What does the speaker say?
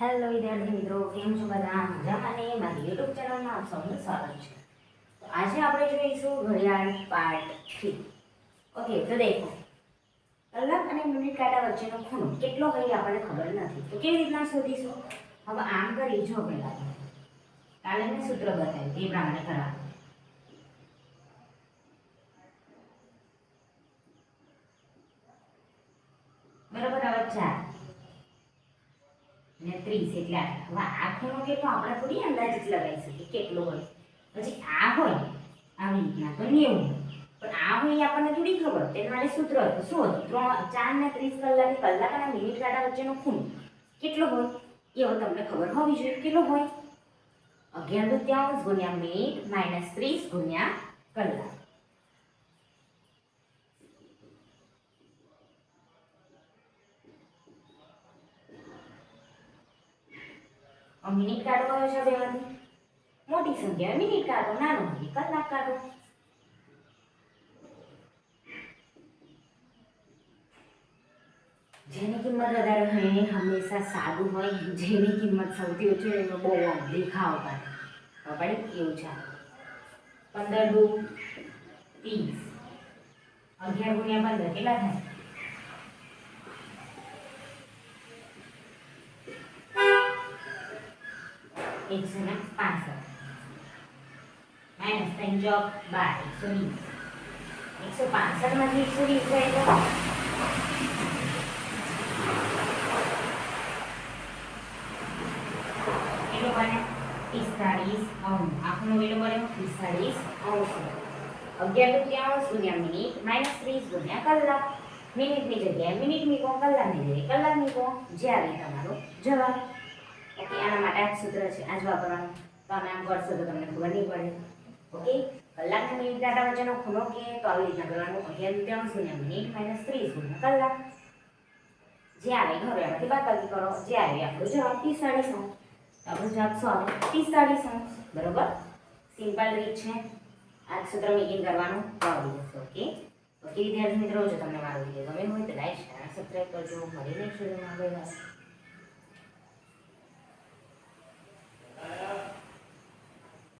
Hello વિદ્યાર્થી મિત્રો, કેમ છો બધા? મજામાં ને? મારી યુટ્યુબ ચેનલમાં આપ સૌનું સ્વાગત છે. તો આજે આપણે જોઈશું ઘડિયાળ પાર્ટ 3. ઓકે, તો દેખો, કલાક અને મિનિટ કાંટા વચ્ચેનો ખૂણો કેટલો હોય આપણને ખબર નથી. તો કેવી રીતના શોધીશું? હવે આમ કરી જો પહેલા કાલે મેં સૂત્ર બતાવ્યું એ પ્રમાણે કરવાનું. બરાબર, હવે 4 ને 30 એટલે હવે આ ખૂણો કેટલો આપણે થોડી અંદાજિત લગાવી શકીએ કેટલો હોય. પછી આ હોય આવી રીતના તો 90, પણ આ હોય આપણને થોડી ખબર. તેના માટે સૂત્ર હતું શું? 4 ને 30 કલાકે કલાક અને મિનિટ કાંટા વચ્ચેનો ખૂણો કેટલો હોય એ હવે તમને ખબર હોવી જોઈએ. કેટલો હોય? 11 ગુણ્યા મિનિટ માઇનસ 30 ગુણ્યા કલાક. મિનિટ કાઢો કયો છે બેમાંથી? મોટી સંખ્યા મિનિટ કાઢો, નાનો હોય કલાક કાઢો. જેની કિંમત વધારે હોય એ હંમેશા સાદું હોય, જેની કિંમત સૌથી ઓછી હોય એનો બહુ દેખાવ કરે. ખબર એવું છે. 15 દુ 30, 11 ગુણ્યા 15 કેટલા થાય? 165 માઇનસ 3 ચોક 12, 120. 165 માંથી 120 જાય તો કેટલો બને? 45 અંશ. આખું કેટલો બન્યો? 45 અંશ. 11 ગુણ્યા મિનિટ માઇનસ 30 ગુણ્યા કલાક. મિનિટની જગ્યાએ મિનિટ મૂકો, કલાકની જગ્યાએ કલાક મૂકો, જે આવે તમારો જવાબ. ઓકે, આના માટે આ સૂત્ર છે, આ જ વાપરવાનું. તો તમે આમ કરશો તો તમને ખબર નહીં પડે. ઓકે, કલાક અને મિનિટ કાંટા વચ્ચેનો ખૂણો કે તો આવી રીતના કરવાનું. 11 ગુણ્યા મિનિટ માઇનસ 30 ગુણ્યા કલાક. જે આવે હવે એમાંથી બાદબાકી કરો, જે આવે આપણો જવાબ 45 અંશ. આપણો જવાબ 45 અંશ. બરોબર, સિમ્પલ રીત છે. આ સૂત્ર મેકિંગ કરવાનું આવડી જશે. ઓકે ઓકે વિદ્યાર્થી મિત્રો, જો તમને મારો વિડીયો ગમ્યો હોય તો લાઈક શેર સબસ્ક્રાઈબ કરજો. મળી નેક્સ્ટ વિડીયોમાં. Bye bye.